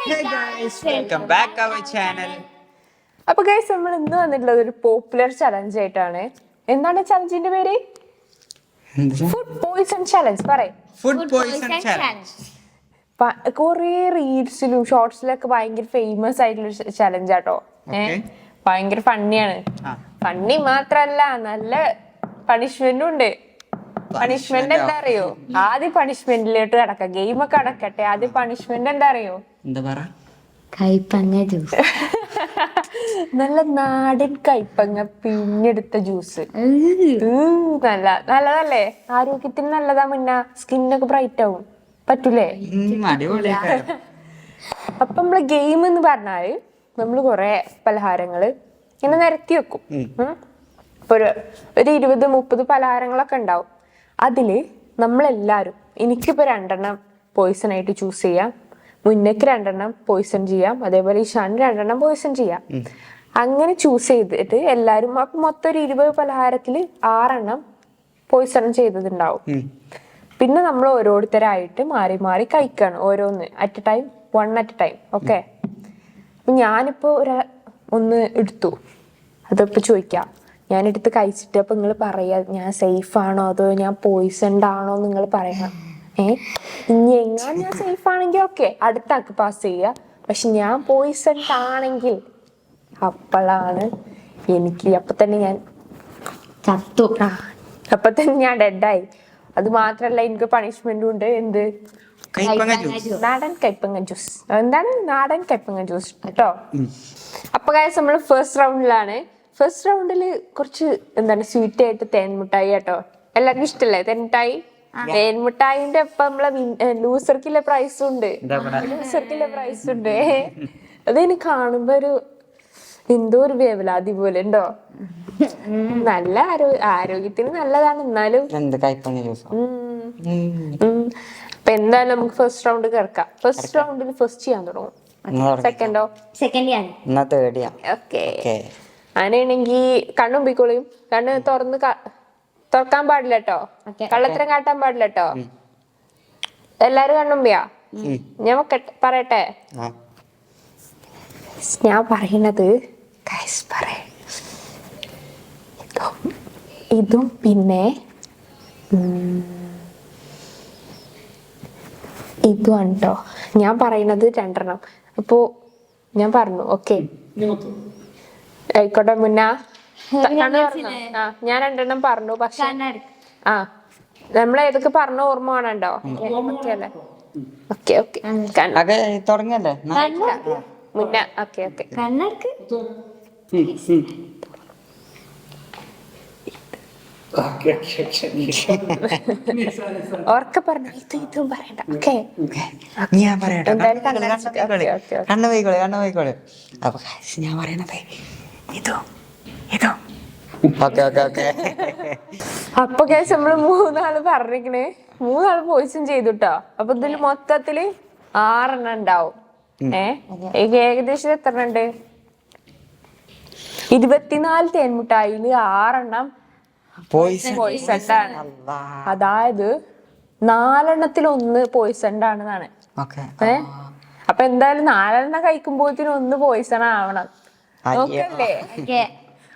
Hey guys, welcome back our channel. അപ്പൊ guys നമ്മൾ ഇന്ന് വന്നിട്ടുള്ളത് ഒരു പോപ്പുലർ ചലഞ്ച് ആയിട്ടാണ്. എന്താണ് ചലഞ്ചിന്റെ പേര്? Food poison challenge. പറയ്. Food poison challenge. കൊറേ റീൽസിലും ഷോർട്സിലൊക്കെ ഭയങ്കര ഫേമസ് ആയിട്ടുള്ള ചലഞ്ച് ആട്ടോ. ഭയങ്കര ഫണ്ണിയാണ്. ഫണ്ണി മാത്രല്ല, നല്ല പണിഷ്മെന്റും ഉണ്ട്. പണിഷ്മെന്റ് എന്താ അറിയോ? ആദ്യം പണിഷ്മെന്റിലോട്ട് കടക്കാം. ഗെയിം ഒക്കെ അടക്കട്ടെ. ആദ്യം പണിഷ്മെന്റ് എന്താ അറിയോ? എന്താ പറ? കൈപ്പങ്ങ ജ്യൂസ്. നല്ല നാടൻ കൈപ്പങ്ങ പിഴിഞ്ഞെടുത്ത ജ്യൂസ്. നല്ലതല്ലേ? ആരോഗ്യത്തിന് നല്ലതാ. മുന്ന സ്കിന്നൊക്കെ ബ്രൈറ്റ് ആവും. പറ്റൂലേ? അപ്പൊ നമ്മള് ഗെയിം എന്ന് പറഞ്ഞാല് നമ്മള് കൊറേ പലഹാരങ്ങള് ഇങ്ങനെ നിരത്തി വെക്കും. ഇപ്പൊ ഒരു 20-30 പലഹാരങ്ങളൊക്കെ ഉണ്ടാവും. അതില് നമ്മളെല്ലാരും, എനിക്കിപ്പോ 2 പോയിസൺ ആയിട്ട് ചൂസ് ചെയ്യാം, മുന്നേക്ക് 2 പോയിസൺ ചെയ്യാം, അതേപോലെ ഇഷാന് 2 പോയിസൺ ചെയ്യാം. അങ്ങനെ ചൂസ് ചെയ്തിട്ട് എല്ലാരും മൊത്തം ഒരു 20 പലഹാരത്തില് 6 പോയിസൺ ചെയ്തതുണ്ടാവും. പിന്നെ നമ്മൾ ഓരോരുത്തരായിട്ട് മാറി മാറി കഴിക്കാണ്, ഓരോന്ന് at A time, 1 at a time. Okay. അപ്പൊ ഞാനിപ്പോ ഒന്ന് എടുത്തു, അതിപ്പോ ചോദിക്കാം. ഞാൻ എടുത്ത് കഴിച്ചിട്ട് അപ്പൊ നിങ്ങൾ പറയാ ഞാൻ സേഫ് ആണോ അതോ ഞാൻ പോയിസൺഡ് ആണോ നിങ്ങൾ പറയണം. ഇനി എങ്ങാൻ ഞാൻ സേഫ് ആണെങ്കിൽ ഓക്കെ, അടുത്ത ആൾക്ക് പാസ് ചെയ്യുക. പക്ഷെ ഞാൻ പോയിസൺഡ് ആണെങ്കിൽ അപ്പോഴാണ് എനിക്ക് അപ്പൊ തന്നെ ഞാൻ ചത്തു. അപ്പൊ തന്നെ ഞാൻ ഡെഡായി. അത് മാത്രല്ല, എനിക്ക് പണിഷ്മെന്റും ഉണ്ട്. എന്ത്? നാടൻ കൈപ്പങ്ങ ജ്യൂസ്. എന്താണ് നാടൻ കൈപ്പങ്ങ ജ്യൂസ് കേട്ടോ. അപ്പൊ കാര്യം നമ്മൾ ഫസ്റ്റ് റൗണ്ടിലാണ്. ഫസ്റ്റ് റൗണ്ടില് കുറച്ച് എന്താണ് സ്വീറ്റ് ആയിട്ട് തേൻമുട്ടായി കേട്ടോ. എല്ലാവർക്കും ഇഷ്ടല്ലേ തേൻമുട്ടായി? തേൻമുട്ടായിന്റെ ഒപ്പം നമ്മളെ ലൂസർക്കുള്ള പ്രൈസും ഉണ്ട്. അതെനിക്ക് കാണുമ്പോ എന്തോ ഒരു വേവലാതി പോലെ ഉണ്ടോ. നല്ല ആരോഗ്യത്തിന് നല്ലതാണ്. എന്നാലും അപ്പൊ എന്തായാലും നമുക്ക് ഫസ്റ്റ് റൗണ്ട് കേൾക്കാം. ഫസ്റ്റ് റൗണ്ടിൽ ഫസ്റ്റ് ചെയ്യാൻ തുടങ്ങും. സെക്കൻഡോ? സെക്കൻഡ്. ഓക്കെ. അങ്ങനെയാണെങ്കി കണ്ണുമ്പിക്കോളിയും. കണ്ണ് തുറക്കാൻ പാടില്ല കേട്ടോ. കള്ളത്തരം കാട്ടാൻ പാടില്ല കേട്ടോ. എല്ലാരും കണ്ണുമ്പിയാ? ഞാൻ പറയട്ടെ. ഞാൻ പറയണത് ഇതും പിന്നെ ഇതുമാണ് കേട്ടോ. ഞാൻ പറയണത് 2. അപ്പോ ഞാൻ പറഞ്ഞു ഓക്കെ ആയിക്കോട്ടെ. ഞാൻ 2 പറഞ്ഞു. പക്ഷെ നമ്മൾ ഏതൊക്കെ പറഞ്ഞ ഓർമ്മ വേണോ? ഓക്കെ അല്ലേ? ഓക്കെ ഓക്കെ തുടങ്ങല്ലേ? മുന്നേ ഓക്കെ ഓക്കെ. ഓർക്ക പറഞ്ഞ ഇതും പറയണ്ട. ഓക്കെ ഞാൻ പറയട്ടെ. കണ്ണു പോയിക്കോളെ. അപ്പൊ ഞാൻ പറയണത് ഇതോ. അപ്പൊ കേസ് നമ്മള് 3 പറഞ്ഞിരിക്കണേ. 3 പോയിസൺ ചെയ്തുട്ടോ. അപ്പൊ ഇതില് മൊത്തത്തില് 6 ഉണ്ടാവും. ഏകദേശം എത്ര ഉണ്ട്? 24 തേൻമുട്ടായില് 6 പോയിസൺഡാണ്. അതായത് 4 1 പോയിസൺഡ് ആണെന്നാണ്. അപ്പൊ എന്തായാലും 4 കഴിക്കുമ്പോഴത്തേനും 1 പോയിസൺ ആവണം. നോക്കല്ലേ?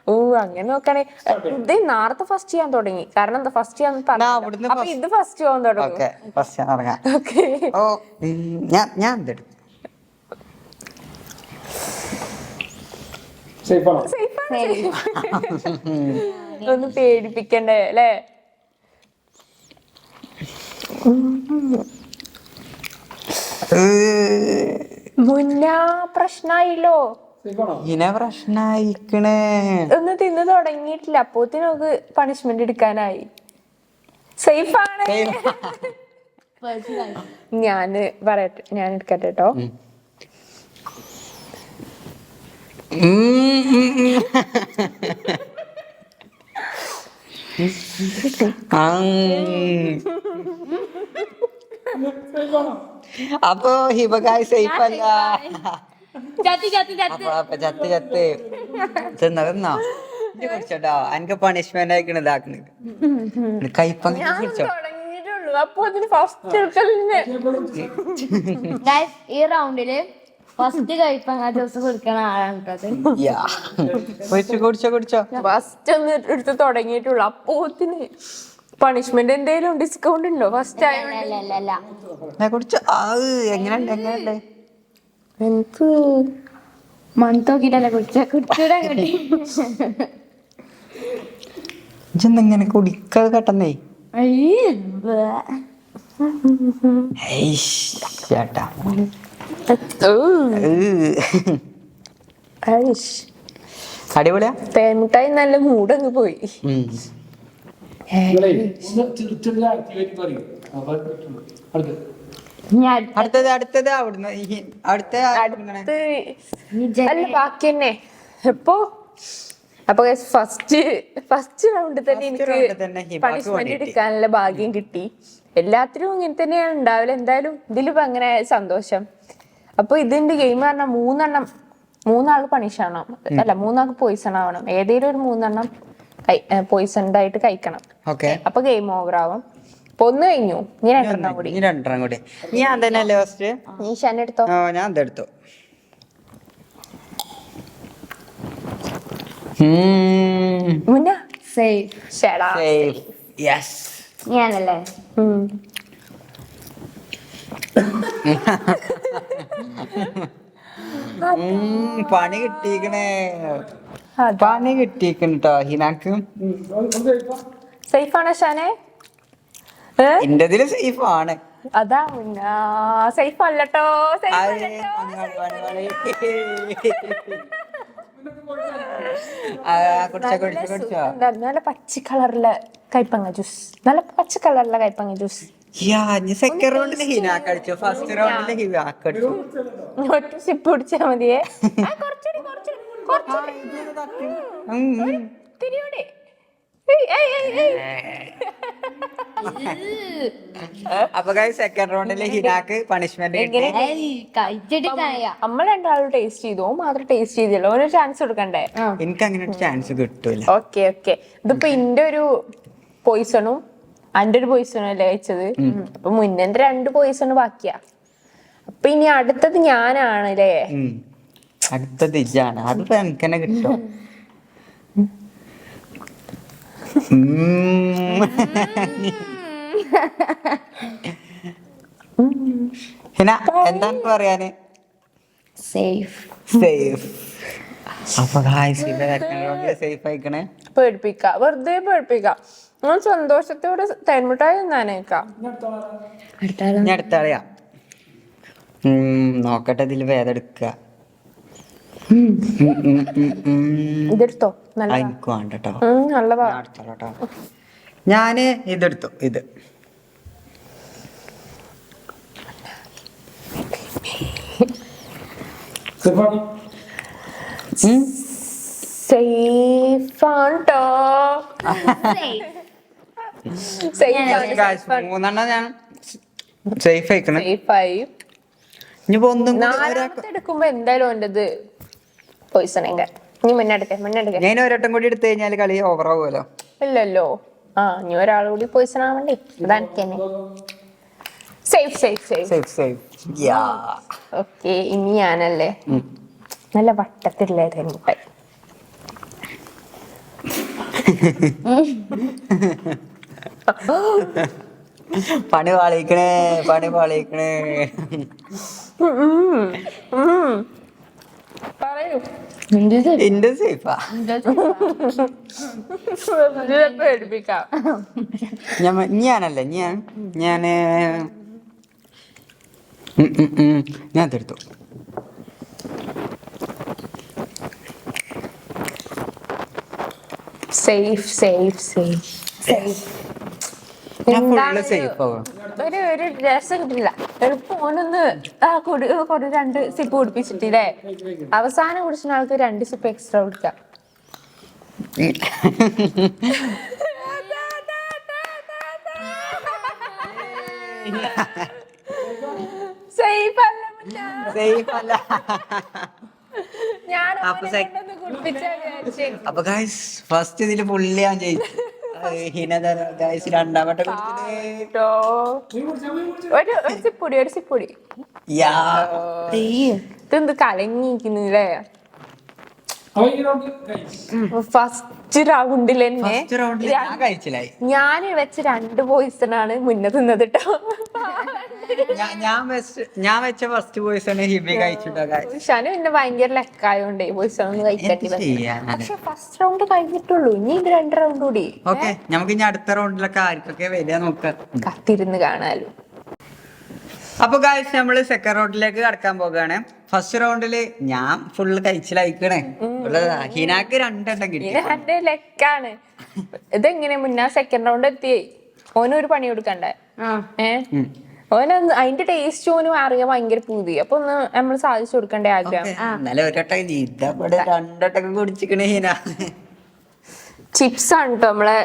ഓ അങ്ങനെ നോക്കണേ. ഇത് നേരത്തെ ഫസ്റ്റ് ചെയ്യാൻ തുടങ്ങി. കാരണം എന്താ ഫസ്റ്റ് ചെയ്യാൻ പറഞ്ഞു. അപ്പൊ ഇത് ഫസ്റ്റ് ചെയ്യാൻ തുടങ്ങും. ഒന്ന് പേടിപ്പിക്കണ്ടേ അല്ലേ? മുന്നാ പ്രശ്നായില്ലോ. ഒന്ന് തിന്ന് തുടങ്ങിയിട്ടില്ല, അപ്പോത്തിന് നമുക്ക് പണിഷ്മെന്റ് എടുക്കാനായി. സേഫ് ആണ്. ഞാന് പറയട്ടെ, ഞാൻ എടുക്കട്ടെ കേട്ടോ. അപ്പൊ ഹിബക്കായ് സേഫ് അല്ല. തിന്നോ കുടിച്ചോട്ടോ. എനിക്ക് പണിഷ്മെന്റ് ആയിക്കണ ഇതാക്കണത്. കൈപ്പങ്ങ കുടിച്ചോ. ഈ റൗണ്ടില് ഫസ്റ്റ് കയ്പങ്ങ ജ്യൂസ് കുടിക്കണ ആളാണ് അത്. യാ കുടിച്ചോ ഫസ്റ്റ് ഒന്ന് എടുത്ത് തുടങ്ങിയിട്ടുള്ളു, അപ്പോത്തിന് പണിഷ്മെന്റ് എന്തേലും ഡിസ്കൗണ്ട് ഉണ്ടോ ഫസ്റ്റ് ആയോണ്ട്? അല്ല കുടിച്ചോ. എങ്ങനെയുണ്ട് എനിക്ക് മണത്തോക്കിട്ടല്ലേ കുടിച്ചൂടാൻ കിട്ടി. ഇങ്ങനെ കുടിക്കാതെ കെട്ടന്നേ ചേട്ടാ. അടിപൊളിയാ. തേൻമുട്ടായി നല്ല മൂടങ്ങ് പോയി. അടുത്തത് അവിടുന്ന് അടുത്ത അല്ല ബാക്കി തന്നെ എപ്പോ. അപ്പൊ ഫസ്റ്റ് റൗണ്ടിൽ തന്നെ എനിക്ക് പണിഷ്മെന്റ് എടുക്കാനുള്ള ഭാഗ്യം കിട്ടി. എല്ലാത്തിനും ഇങ്ങനെ തന്നെയാണ് ഉണ്ടാവില്ല, എന്തായാലും ഇതിലിപ്പോ അങ്ങനെ സന്തോഷം. അപ്പൊ ഇതിന്റെ ഗെയിം പറഞ്ഞാൽ മൂന്നാൾ പണിഷ് ആവണം, അല്ല മൂന്നാൾക്ക് പോയിസൺ ആവണം. ഏതെങ്കിലും ഒരു 3 പോയിസൺഡ് ആയിട്ട് കഴിക്കണം. അപ്പൊ ഗെയിം ഓവർ ആവും. അപ്പൊ 1 കഴിഞ്ഞു, ഇനി 2 കൂടി. ഞാൻ തന്നെയല്ലേ ഫസ്റ്റ്? നീ ഷൻ എടുത്തോ. ഞാൻ എടുത്തു. മുന്ന ഞാനല്ലേ പണി കിട്ടിക്കണോ ഹിനാക്ക്? സേഫ് ആണോ ഷാനെ? എന്റെതില് സേഫ് ആണ്. അതാ സേഫ് അല്ലട്ടോ. നല്ല പച്ച കളറിലെ കൈപ്പങ്ങ ജ്യൂസ്, നല്ല പച്ച കളറിലെ കൈപ്പങ്ങ ജ്യൂസ്. സെക്കൻഡ് റൗണ്ടില് ഹിനാക്ക് അടിച്ചു, ഫസ്റ്റ് റൗണ്ടില് ഹിനാക്ക് അടിച്ചു. ഒറ്റ സിപ്പ് കുടിച്ചാ മതിയേ. അപ്പൊ സെക്കൻഡ് റൗണ്ടില് ഹിനാക്ക് പണിഷ്മെന്റ് നമ്മൾ 2 ആളും ടേസ്റ്റ് ചെയ്തു, മാത്രം ടേസ്റ്റ് ചെയ്തല്ലോ, ഒരു ചാൻസ് കൊടുക്കണ്ടേ? എനിക്ക് അങ്ങനെ ഒരു ചാൻസ് കിട്ടൂല. ഓക്കെ ഇതിപ്പോ ഇന്റെ ഒരു പോയിസണും അന്റെ ഒരു പോയിസണും അല്ലേ കഴിച്ചത്. അപ്പൊ മുന്നേ 2 പോയിസണ് ബാക്കിയാ. അപ്പൊ ഇനി അടുത്തത് ഞാനാണ് അല്ലേ? അടുത്തത് ഇജാണ്. അതിപ്പോ എനിക്ക് തന്നെ കിട്ടും. എന്താണ് പറയാന്? സേഫ്. അപ്പൊ സേഫ് ആയിക്കണേ. വെറുതെ പേടിപ്പിക്കാം. സന്തോഷത്തോടെ തേൻമുട്ടായി തിന്നാനേക്കാം. ഞാൻ അടുത്താളെയാ. നോക്കട്ടെ, ഇതില് വേദെടുക്ക. ഇതെടുത്തോ, എനിക്ക് വേണ്ടട്ടോ. നല്ലതാ. ഞാന് ഇതെടുത്തു. ഇത് സേഫാട്ടോ. 3 ഞാൻ സേഫ് ആയിക്കണേ. ഇനിയിപ്പോ ഒന്നും എടുക്കുമ്പോ എന്തായാലും എന്റത് പോയിസൺ. നീ മുന്നെടുക്ക. ഞാൻ ഒരട്ടം കൂടി എടുത്തു കഴിഞ്ഞാല് കളി ഓവർ ആവുമല്ലോ. ഇല്ലല്ലോ. ഇനി ഒരാൾ കൂടി പോയിസൺ ആവണ്ടേ? അതെനിക്ക് സേഫ്. ഓക്കെ, ഇനി ഞാനല്ലേ? നല്ല വട്ടത്തിലുള്ള തേൻമുട്ടായി. പണി പാളിക്കണേ. പറയൂ. എന്റെ സേഫാ. ഞാനല്ലേ? ഞാന് അതെടുത്തു. ഒരു രസം കിട്ടില്ല. എളുപ്പമൊന്നൊന്ന് കുറേ 2 സിപ്പ് കുടിപ്പിച്ചിട്ടില്ലേ? അവസാനം കുടിച്ച ആൾക്ക് 2 സിപ്പ് എക്സ്ട്രാ കുടിക്കാം. സേഫ് അല്ല. അപ്പൊ ഫസ്റ്റ് ഇതില് പുള്ളി ഞാൻ ജയിച്ചു. രണ്ടാമത്തെ ഒരു സിപ്പൊടി. ഇതെന്ത് കലങ്ങിയിരിക്കുന്നില്ലേ ഫസ്റ്റ് റൗണ്ടിൽ തന്നെ ഫസ്റ്റ് റൗണ്ടിൽ ഞാൻ കഴിച്ചില്ലായി. ഞാൻ വെച്ച 2 പോയിസണാണ് മുന്നേ തിന്നത് കേട്ടോ. ഞാൻ വെച്ച ഫസ്റ്റ് പോയിസൺ ഹിബി കഴിച്ചിട്ടോ. ഇഷാന് പിന്നെ ഭയങ്കര ലെക്കായോണ്ടേ പോയിസൺ ഒന്നും കഴിക്കട്ടില്ല. പക്ഷെ ഫസ്റ്റ് റൗണ്ട് കഴിഞ്ഞിട്ടുള്ളൂ, ഇനി ഇത് 2 റൗണ്ട് കൂടി. ഓക്കെ, നമുക്ക് ഇനി അടുത്ത റൗണ്ടിലൊക്കെ ആർക്കൊക്കെ വരിക നോക്കാം, കത്തിരുന്ന് കാണാലോ. അപ്പൊ ഗായ്സ് നമ്മള് സെക്കൻഡ് റൗണ്ടിലേക്ക് കടക്കാൻ പോകാണ്. ഫസ്റ്റ് റൗണ്ടില് ഞാൻ ഫുള്ള് കഴിച്ചിലായിക്കണേ. ഹിനാക്ക് 2 എണ്ണം കിട്ടി. 2 ലെക്കാണ്. ഇതെങ്ങനെ മുന്നേ സെക്കൻഡ് റൗണ്ട് എത്തി ഓനൊരു പണി കൊടുക്കണ്ടേ? ഓനൊന്ന് അതിന്റെ ടേസ്റ്റ് ഓനും അറിയാൻ ഭയങ്കര പൂതി. അപ്പൊ ഒന്ന് നമ്മൾ സാധിച്ചു കൊടുക്കണ്ടേ ആഗ്രഹം. എന്നാലും ഒരട്ടം ഇതവിടെ 2 വട്ടം കുടിച്ചിക്കണേ ഹിന. ചിപ്സ് ആണ് കേട്ടോ നമ്മളെ.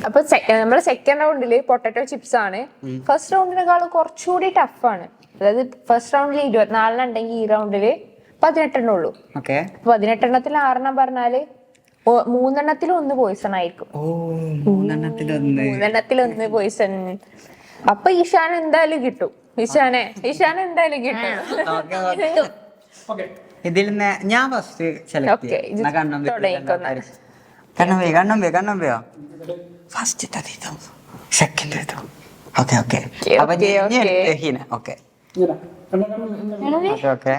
അപ്പൊ നമ്മളെ സെക്കൻഡ് റൗണ്ടില് പൊട്ടറ്റോ ചിപ്സ് ആണ്. ഫസ്റ്റ് റൗണ്ടിനെക്കാളും കുറച്ചുകൂടി ടഫാണ്. അതായത് ഫസ്റ്റ് റൗണ്ടിൽ 24 ഉണ്ടെങ്കിൽ ഈ റൗണ്ടില് 18 ഉള്ളൂ. 18 6 പറഞ്ഞാല് 3 എണ്ണത്തിൽ 1 പോയിസൺ ആയിരിക്കും. 3 1 പോയിസൺ. അപ്പൊ ഈശാൻ എന്തായാലും കിട്ടും. ഈശാൻ എന്തായാലും കിട്ടും. ഇതിൽ ഞാൻ ഫസ്റ്റ് സെലക്ട് കണ്ണമ്പയോ ഫസ്റ്റ് സെക്കൻഡ്. ഓക്കെ ഓക്കെ അപ്പൊ ഹിന. Okay okay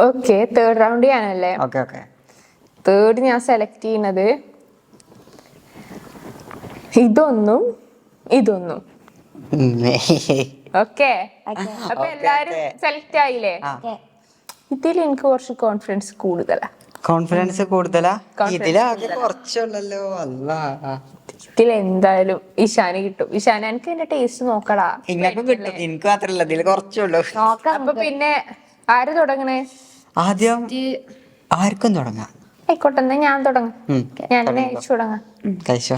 okay third round ഞാനല്ലേ? Okay okay. തേർഡ് ഞാൻ സെലക്ട് ചെയ്യുന്നത് ഇതൊന്നും ഇതൊന്നും. ഓക്കെ, അപ്പൊ എല്ലാരും സെലക്ട് ആയില്ലേ? ഇതിൽ എനിക്ക് കുറച്ച് കോൺഫിഡൻസ് കൂടുതലാ. ഇതിലാകെ കുറച്ചുള്ളല്ലോ. ഇതിൽ എന്തായാലും ഈശാന് കിട്ടും. ഈശാന് എനിക്ക് എന്റെ ടേസ്റ്റ് നോക്കടാ. ഇങ്ങക്കും കിട്ടും, എനിക്ക് മാത്രല്ല, ഇതിൽ കുറച്ചുള്ളൂ. അപ്പൊ പിന്നെ ആര് തുടങ്ങണേ? ആദ്യം ആർക്കും തുടങ്ങാം. ആയിക്കോട്ടെ, എന്നാ ഞാൻ തുടങ്ങാം. ഞാൻ കഴിച്ചു തുടങ്ങാം. കഴിച്ചോ.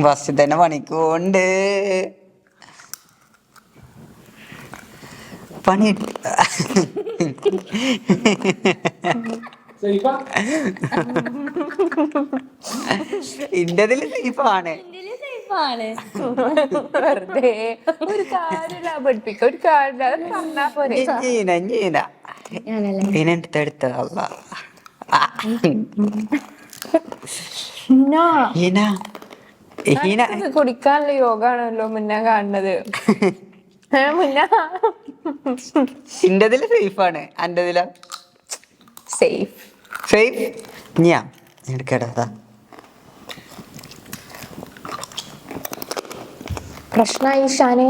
ഫസ്റ്റ് തന്നെ പണിക്കോണ്ട് പണി. ഇന്റതില് സേഫാണ്. വെറുതെ ഒരു കാര്യമില്ല, പഠിപ്പിക്ക ഒരു കാര്യം പറഞ്ഞാ പോരെ. പിന്നെടുത്തെടുത്ത കുടിക്കാനുള്ള യോഗാണല്ലോ മുന്നേ കാണുന്നത്. ഇന്റതില് സേഫാണ്, അന്റതില സേഫ്. സേഫ് ഞാൻ എടുക്കടാ. പ്രശ്നായി ഷാനേ.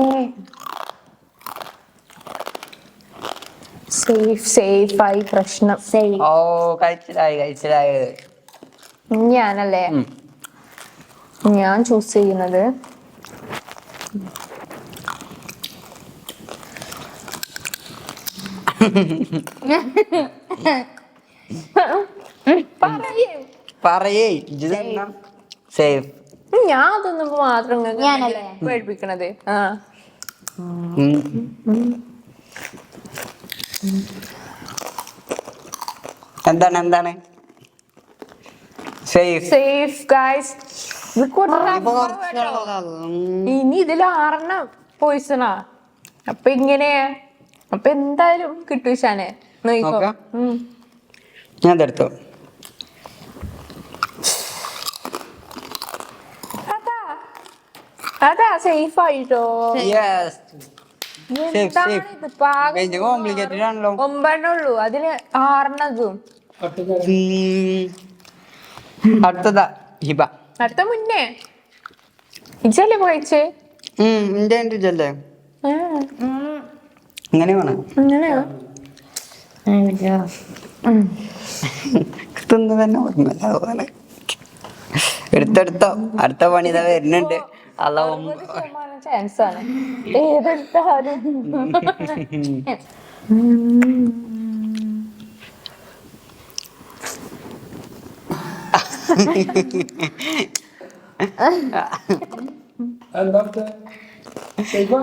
സേഫ് ആയി പ്രശ്നം. ഓ കഴിച്ചിലായി. ഞാനല്ലേ? ഞാൻ ചൂസ് ചെയ്യുന്നത് പറയേ. സേഫ്. ഞാൻ അതൊന്നും മാത്രം പേടിപ്പിക്കണത്. എന്താണ് സേഫ് ഗൈസ്. ഇനി ഇതിൽ 6 പോയിസണാ. അപ്പൊ ഇങ്ങനെയാ. അപ്പൊ എന്തായാലും കിട്ടൂ ഷാനെ. നോക്കോ, ഞാൻ എടുത്തു. അതാ സേഫ് ആയിട്ടോ. കോംപ്ലിക്കേറ്റഡ് ആണല്ലോ. 9 ഉള്ളൂ, അതില് 6 അടുത്തതാ ഹിബ. അടുത്ത മുന്നേ ഇജല്ലേ പോയിച്ചേ? ഇല്ലേ ഇങ്ങനെ വേണം. അങ്ങനെയോ? തിന്ന് തന്നെ ഓർമ്മല്ല. എടുത്തെടുത്തോ, അടുത്ത പണി ഇതാ വരുന്നുണ്ട്. അല്ല, ചാൻസ് ആണ് ഏതെടുത്താലും.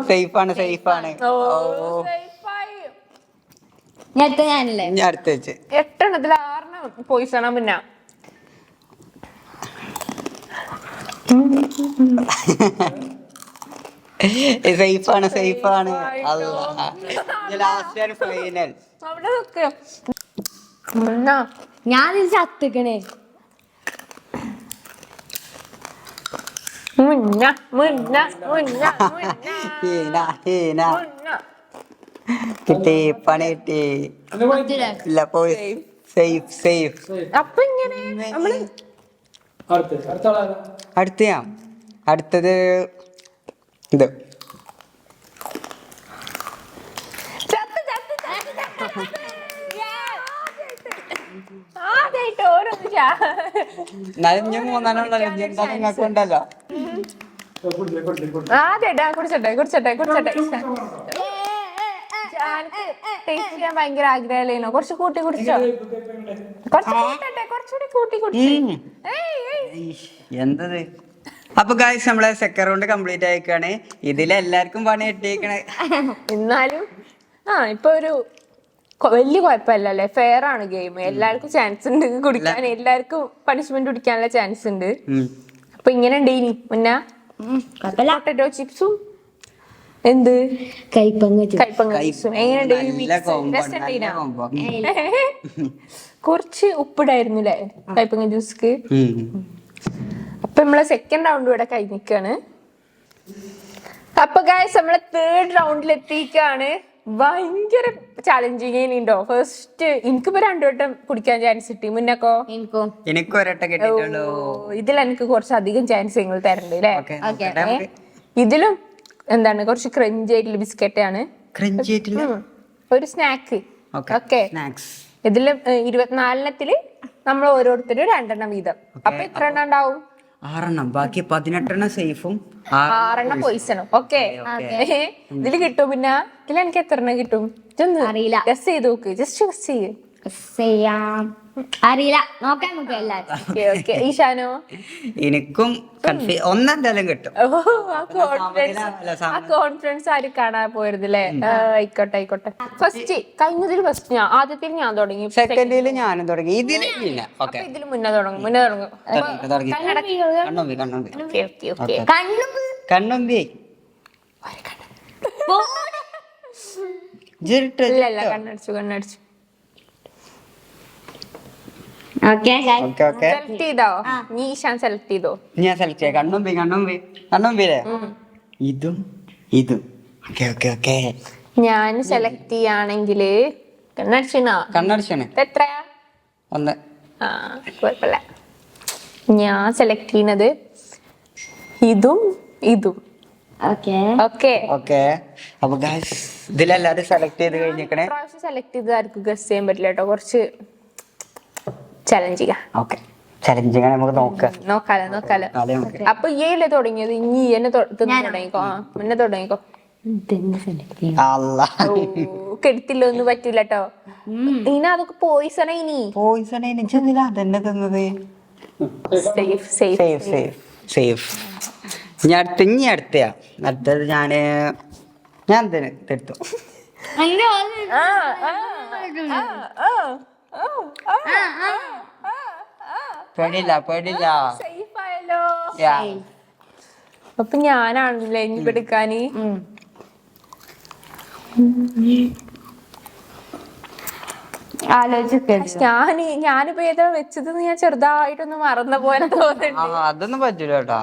സേഫാണ്. ഞാനല്ലേ? ഞാൻ അടുത്ത് വെച്ച് 8 എണ്ണത്തിൽ 6 പോയിസണാ. പിന്നെ സേഫാണ് സേഫാണ്. Last final. അവിടെ നിക്ക്. മുന്നാ. ഞാൻ ചത്തിക്കണേ. മുന്ന മുന്ന മുന്ന ഹീന ഹീന കിട്ടി, പണി കിട്ടി. ഇല്ല പോയി. Safe safe. അപ്പൊ ഇങ്ങനെ നമ്മള് അടുത്തയാ. അടുത്തത് ഇത്. ആദ്യായിട്ട് ഓരോന്ന് എന്നാലും ഞാൻ മൂന്നെണ്ണുണ്ടല്ലോ, എന്താ നിങ്ങൾക്ക് ഉണ്ടല്ലോ. ആദ്യായിട്ടാ. കുടിച്ചോട്ടെ കുടിച്ചോട്ടെ കുടിച്ചോട്ടെ. ടേസ്റ്റ് ചെയ്യാൻ ഭയങ്കര ആഗ്രഹമല്ലേനോ? കുറച്ച് കൂട്ടി കുടിച്ചോ. കുറച്ചുകൂടി കൂട്ടി കുടിച്ചു. എന്തത്. അപ്പൊ ഗായ്സ് നമ്മളെ സെക്കൻഡ് റൗണ്ട് കംപ്ലീറ്റ് ആയിക്കാണ്. ഇതിലെല്ലാവർക്കും പണി കിട്ടിയേക്കണേ. എന്നാലും ഇപ്പൊ ഒരു വലിയ കുഴപ്പമില്ലല്ലേ? ഫെയർ ആണ് ഗെയിം. എല്ലാവർക്കും ചാൻസ് ഉണ്ട് കുടിക്കാൻ. എല്ലാവർക്കും പണിഷ്മെന്റ് കുടിക്കാനുള്ള ചാൻസ് ഉണ്ട്. അപ്പൊ ഇങ്ങനെ ഉണ്ട് ഇനി മുന്നേ പൊട്ടറ്റോ ചിപ്സും എന്ത് കൈപ്പങ്ങ ചിപ്സും എങ്ങനെയുണ്ട്? കുറച്ച് ഉപ്പിടായിരുന്നു അല്ലേ കൈപ്പങ്ങ ജ്യൂസ്ക്ക്? അപ്പൊ നമ്മളെ സെക്കൻഡ് റൗണ്ട് ഇവിടെ കഴിഞ്ഞിക്കാണ്. അപ്പൊ ഗായ്സ് നമ്മളെ തേർഡ് റൗണ്ടിൽ എത്തിക്കാണ്. ഭയങ്കര ചാലഞ്ചിങ് ഉണ്ടോ? ഫസ്റ്റ് എനിക്കിപ്പോ 2 വട്ടം കുടിക്കാൻ ചാൻസ് കിട്ടി. മുന്നക്കോ? എനിക്ക് ഒരട്ടം കിട്ടിയിട്ടുള്ളൂ. ഇതിൽ എനിക്ക് കുറച്ചധികം ചാൻസ് നിങ്ങൾ തരണ്ട് അല്ലേ? ഇതിലും എന്താണ് കുറച്ച് ക്രഞ്ച് ആയിട്ടുള്ള ബിസ്ക്കറ്റ് ആണ്. ഒരു സ്നാക്ക്. ഓക്കെ, ഇതില് 24 നമ്മൾ ഓരോരുത്തരും 2 വീതം. അപ്പൊ എത്ര എണ്ണം ഉണ്ടാവും? 6 ബാക്കി 18 സേഫും 6 പോയിസണും. ഓക്കെ, ഇതില് കിട്ടും. പിന്നെ ഇതിൽ എനിക്ക് എത്ര എണ്ണം കിട്ടും അറിയില്ല. ഗസ് ചെയ്ത് നോക്ക്. ജസ്റ്റ് ഗസ് ചെയ്യ്. അറിയില്ല, നോക്കാൻ നമുക്ക് എല്ലാവരും. ഈശാനോ? എനിക്കും ഒന്നെന്തായാലും കിട്ടും. കോൺഫിഡൻസ് ആരും കാണാൻ പോയിരുന്നില്ലേ? ആയിക്കോട്ടെ ആയിക്കോട്ടെ. ഫസ്റ്റ് കഴിഞ്ഞതിൽ ഫസ്റ്റ് ഞാൻ, ആദ്യത്തിൽ ഞാൻ തുടങ്ങി. സെക്കൻഡില് ഞാനും തുടങ്ങി. ഇതില് പിന്നെ ഇതില് മുന്നേ തുടങ്ങും. കണ്ണുമ്പി ഇല്ല കണ്ണടിച്ചു. സെലക്ട് ചെയ്തോ? നീ ഈശാൻ സെലക്ട് ചെയ്തോ? ഞാൻ സെലക്ട് ചെയ്യാം. കണ്ണുമ്പില്ലേ? ഇതും ഞാൻ സെലക്ട് ചെയ്യാണെങ്കില് കണ്ണടിച്ചാണ്. എത്രയാ? 1. കുഴപ്പമില്ല. ഞാൻ സെലക്ട് ചെയ്യുന്നത് ഇതും. ഓക്കെ. അപ്പൊ ഗൈസ് ഇതിലെല്ലാരും സെലക്ട് ചെയ്ത് കഴിഞ്ഞിരിക്കണേ. സെലക്ട് ചെയ്തായിരിക്കും ഗസ് ചെയ്യാൻ പറ്റില്ല കേട്ടോ. കുറച്ച് ചലഞ്ച് ചലഞ്ചിങ് നമുക്ക് നോക്കാലോ. അപ്പൊ ഈയല്ലേ തുടങ്ങിയത്? ഇനി എന്നെ തുടങ്ങിക്കോ. മുന്നേ തുടങ്ങിക്കോ. കെടുത്തില്ല, ഒന്നും പറ്റൂല കേട്ടോ. ഇനി അതൊക്കെ പോയിസണ. ഇനി അതന്നെ തിന്നത്. സേഫ്. ഇനി അടുത്തത് ഞാൻ തന്നെ എടുത്തു. പേടില്ല. അപ്പൊ ഞാനാണല്ലേ ഇനി എടുക്കാന്? ഞാനിപ്പോ ഏതാ വെച്ചത് ഞാൻ ചെറുതായിട്ടൊന്ന് മറന്ന പോലെ തോന്നുന്നുണ്ട്. അതൊന്നും പറ്റൂല കേട്ടോ.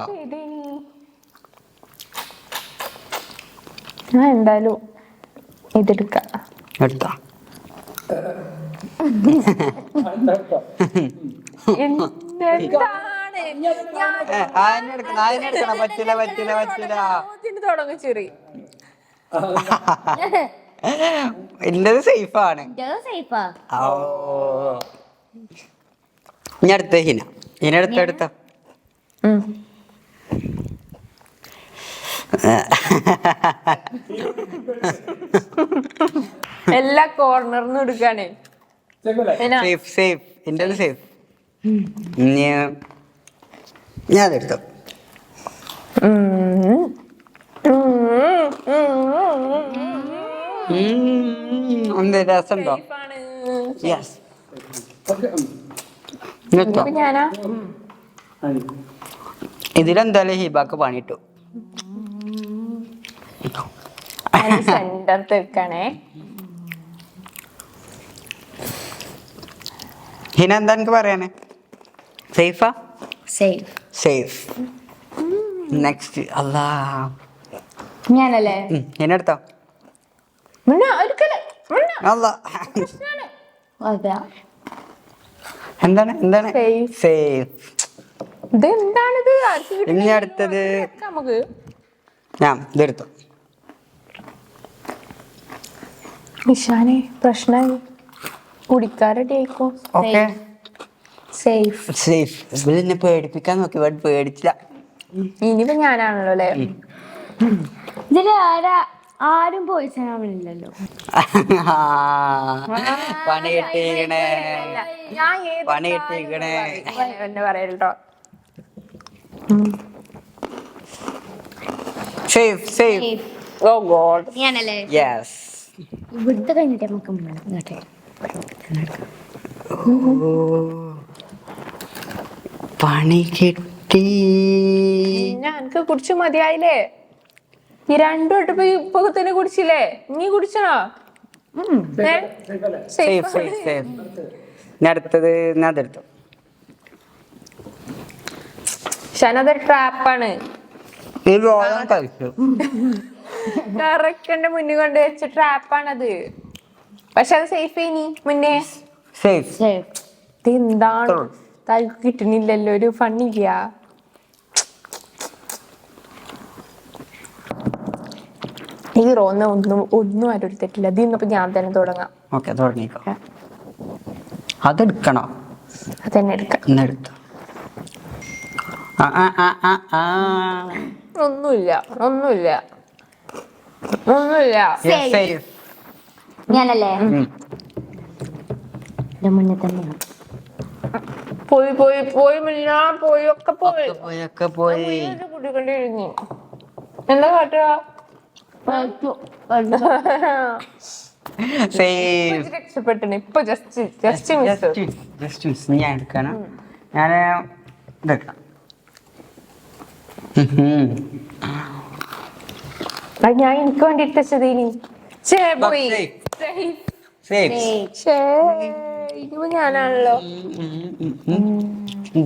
ഞാൻ എന്തായാലും ഇതെടുക്കാം. എടുത്തോ. തുടങ്ങും ചെറി. എന്റത് സേഫാണ്. ഞാൻ അടുത്ത ഹിനെടുത്ത എല്ലാ കോർണറിനും എടുക്കാണേ. സേഫ്. എന്റത് സേഫ്. ഞാൻ അതെടുത്തു. എന്ത് രസമുണ്ടോ? യെസ്. ഞാനാ ഇതിലെന്തായാലും ഹിബാക്ക് പണിയിട്ടു. സെന്റർ തീർക്കണേ. ഹിന എന്താ എനിക്ക് പറയാനേ? സേഫാ? സേഫ്. സേഫ്. നെക്സ്റ്റ് അല്ലാ ഞാനല്ലേ? ഹിന എടുത്തോ. അല്ല അതാ എന്താണ് എന്താണ്? Safe. സേഫ്. ഇത് എന്താണിത്? ഇനി അടുത്തത് നമുക്ക് ഞാൻ ഇതെടുത്തു. നിഷാനെ പ്രശ്നമായി കുടിക്കാറെഡി ആയിക്കോ. Okay safe. സേഫ്. ഇവളെന്നെ പേടിപ്പിക്കാൻ നോക്കി, ബട്ട് പേടിച്ചില്ല. ഇനിയിപ്പോ ഞാനാണല്ലോ അല്ലേ? ഇതില് ആരും പോയിസൺ ആവണില്ലല്ലോ. പണി കിട്ടിക്കണേ, ഞാൻ ഏത് പണി കിട്ടിക്കണേ. എന്നെ പറയല്ലോ. Safe safe. Oh God. ഞാനല്ലേ? യെസ്. ഇവിടുത്തെ കഴിഞ്ഞിട്ട് നമുക്ക് ഇങ്ങോട്ടെ. പണി കിട്ടി. ഞാൻ എനിക്ക് കുടിച്ചു മതിയായില്ലേ? ഈ രണ്ടു വട്ടം ഇപ്പൊ തന്നെ കുടിച്ചില്ലേ? നീ കുടിച്ചണോ? Safe safe safe. ഞാൻ അടുത്തത് ഞാൻ അതെടുത്തു. ഷനതൊരു ട്രാപ്പാണ്. ഈ വെള്ളം കഴിച്ചു. കറക്റ്റ് മുന്നിൽ കൊണ്ട് വെച്ച ട്രാപ്പാണത്. പക്ഷെ അത് സേഫ് ഇനി മുന്നേ. സേഫ്. സേഫ്. ഇത് എന്താണ് തലക്ക് കിട്ടണില്ലല്ലോ? ഒരു ഫണ്ണില്ല. ഈ റോന്ന് ഒന്നും ആരും എടുത്തിട്ടില്ല. ഇത് ഇന്നിപ്പോ ഞാൻ തന്നെ തുടങ്ങാം. ഓക്കെ തുടങ്ങിക്കോ. അതെടുക്കണോ? അതന്നെ എടുക്കാം. എന്നെടുത്തു. ഒന്നുമില്ല ഒന്നുമില്ല ഒന്നുമില്ല. സേഫ്. ഞാനല്ലേ? മുന്നേ തന്നെയാണ്. പോയി പോയി പോയി മുന്ന പോയി ഒക്കെ പോയി. ഒക്കെ പോയി. കുടിക്കൊണ്ടിരുന്നു. എന്താ കാട്ടുക? സേഫ്. രക്ഷപ്പെട്ടിന് ഇപ്പൊ ജസ്റ്റ് മിസ്. ഞാൻ എടുക്കണം. ഞാൻ ഇതെടുക്കാം. ഞാൻ എനിക്ക് വേണ്ടി എടുത്തത് ഇനി പോയി. ഇനിയിപ്പോ ഞാനാണല്ലോ.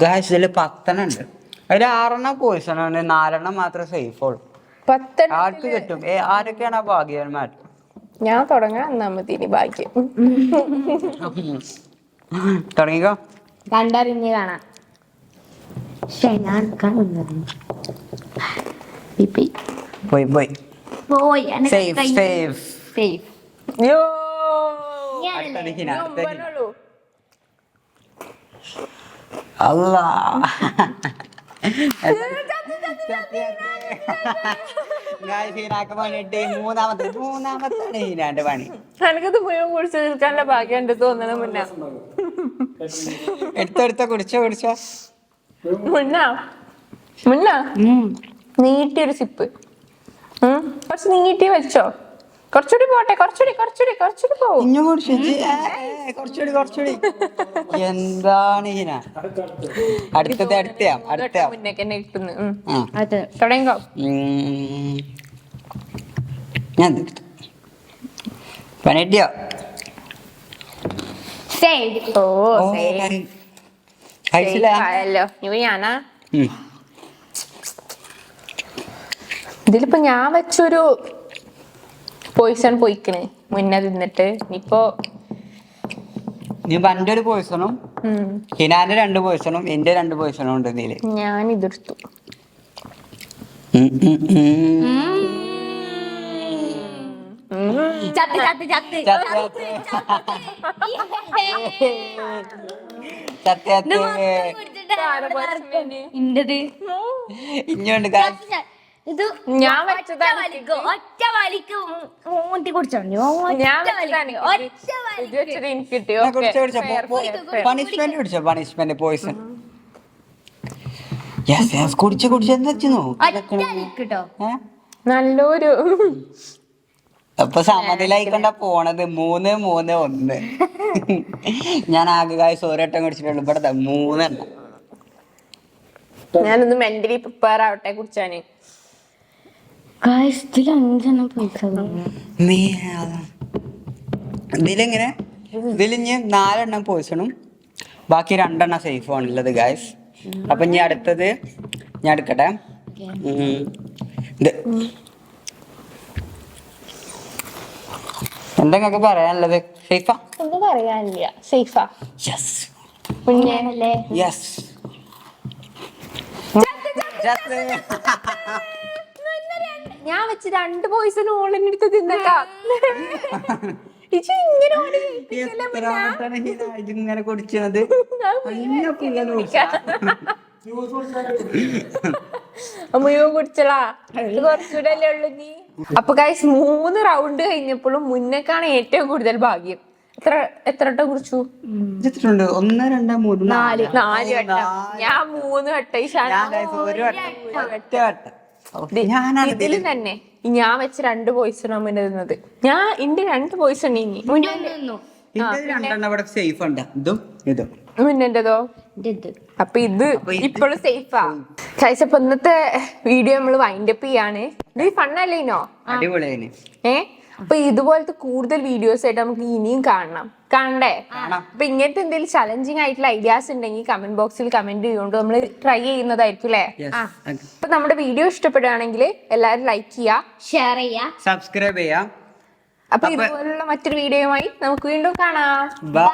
ഗായ്സ് ഇതില് 10 ഉണ്ട്. അതിൽ 6 പോയിസണാണ്, 4 മാത്രം സേഫ് ഉള്ളു. 10 ആർക്ക് കിട്ടും? ആരൊക്കെയാണ് ആ ഭാഗ്യവാന്മാർ? ഞാൻ തുടങ്ങാൻ എന്നാ മതി ഇനി ഭാഗ്യം. തുടങ്ങിക്കോ. കണ്ടറിഞ്ഞ് കാണാം. പക്ഷെ ഞാൻ പോയി പോയി. പോയി. Safe safe. സേഫ്. യോ അടുത്തത് ഹിന, അടുത്തത് ഹിന. ഒമ്പനുള്ളൂ. അല്ലാ ഹീനാക്ക് പണിയിട്ട് മൂന്നാമത്താണ് ഹീനാന്റെ പണി. എനിക്കത് മുഴുവൻ കുടിച്ചു തീർക്കാനുള്ള ഭാഗ്യം ഉണ്ട് തോന്നണ മുന്നേ. എടുത്തോ കുടിച്ചോ. മുന്ന നീട്ടിയൊരു സിപ്പ്. കുറച്ച് നീട്ടി വെച്ചോ. കുറച്ചുകൂടി പോട്ടെ. കുറച്ചുകൂടി പോവും. ഇഞ്ഞു കുടിച്ചു. കുറച്ചുകൂടി. എന്താണ് ഹീന? അടുത്ത മുന്നേക്ക് എന്നെ കിട്ടുന്നു. അത് തുടങ്ങിക്കോ. ഞാൻ പണിയോ? സേഫ്. ഓ കഴിച്ചില്ല. ആയല്ലോ. ഇവ ഞാനാ. ഇതിലിപ്പോ ഞാൻ വെച്ചൊരു പോയിസൺ പോയിക്കണ് മുന്നേ തിന്നിട്ട്. ഇനിയിപ്പോ നീ പന്റെ ഒരു പോയിസണും ഹിനാന്റെ 2 പോയിസണും എന്റെ 2 പോയിസണും ഉണ്ട് ഇതില്. ഞാൻ ഇതെടുത്തു. ഇഞ്ഞുണ്ട് ഇത് ഞാൻ വെച്ചതാണ്. ഒറ്റ വലിക്ക് മൂട്ടി കുടിച്ചോണ്ട് ഞാൻ ഇത് വെച്ചത് എനിക്ക് കിട്ടിയോ? പണിഷ്മെന്റ് പിടിച്ചോ? Punishment poison. കുടിച്ചു എന്താ കേട്ടോ. നല്ലൊരു അപ്പൊ സമനിലായിക്കൊണ്ടാ പോണത്. 3-3-1. ഞാൻ ആകെ 1 വട്ടം കുടിച്ചിട്ടുള്ളൂ. ഇവിടെ 3 എണ്ണം. ഞാനൊന്ന് മെന്റലി പ്രിപ്പയർ ആവട്ടെ കുടിച്ചാന്. ഗായ്സ് ഇതിൽ 5 പൈസ ഇതിലെങ്ങനെ ഇതിലിഞ്ഞ് 4 പോയിസണും ബാക്കി 2 സേഫ് ആണുള്ളത് ഗായ്സ്. അപ്പൊ ഇനി അടുത്തത് ഞാൻ എടുക്കട്ടെ. ഇത് എന്തൊക്കെ പറയാനുള്ളത്? സേഫാ? ഒന്നും പറയാനില്ല. സേഫാ? യെസ് മുന്നേണല്ലേ. യെസ്. ഞാൻ വെച്ച് 2 പോയിസൺ ഓളിന്റെ അടുത്ത് തിന്നേക്കാം. ഇങ്ങനെ കുടിച്ചത് അമ്മയോ കുടിച്ചലാ, കുറച്ചുകൂടെ അല്ലേ ഉള്ളു നീ. അപ്പൊ ഗൈസ് 3 റൗണ്ട് കഴിഞ്ഞപ്പോഴും മുന്നേക്കാണ് ഏറ്റവും കൂടുതൽ ഭാഗ്യം. എത്ര വട്ടം കുടിച്ചു? 1 2 3 4 വട്ടം. ഞാൻ 3 വട്ടം. ഇതില് തന്നെ ഞാൻ വെച്ച് 2 പോയിസൺ മുന്നേ തിന്നത്. ഞാൻ എന്റെ 2 പോയിസൺ ഇനി സേഫ് ഉണ്ട്. ഇതും ഇതും മുന്നേന്റെതോ. അപ്പൊ ഇത് ഇപ്പോഴും സേഫാ. ഗൈസ് അപ്പൊ ഇന്നത്തെ വീഡിയോ നമ്മള് വൈൻഡപ്പ് ചെയ്യാണ്. ഇത് ഫണ്ണല്ലേനോ? അടിപൊളിയാണ്. അപ്പൊ ഇതുപോലത്തെ കൂടുതൽ വീഡിയോസ് ആയിട്ട് നമുക്ക് ഇനിയും കാണണ്ടേ? അപ്പൊ ഇങ്ങനത്തെ എന്തെങ്കിലും ചലഞ്ചിങ് ആയിട്ടുള്ള ഐഡിയാസ് ഉണ്ടെങ്കിൽ കമന്റ് ബോക്സിൽ കമന്റ് ചെയ്തുകൊണ്ട് നമ്മൾ ട്രൈ ചെയ്യുന്നതായിരിക്കും അല്ലേ? അപ്പൊ നമ്മുടെ വീഡിയോ ഇഷ്ടപ്പെടുകയാണെങ്കിൽ എല്ലാവരും ലൈക്ക് ചെയ്യുക, ഷെയർ ചെയ്യാ, സബ്സ്ക്രൈബ് ചെയ്യാം. അപ്പൊ ഇതുപോലുള്ള മറ്റൊരു വീഡിയോയുമായി നമുക്ക് വീണ്ടും കാണാം. ബൈ.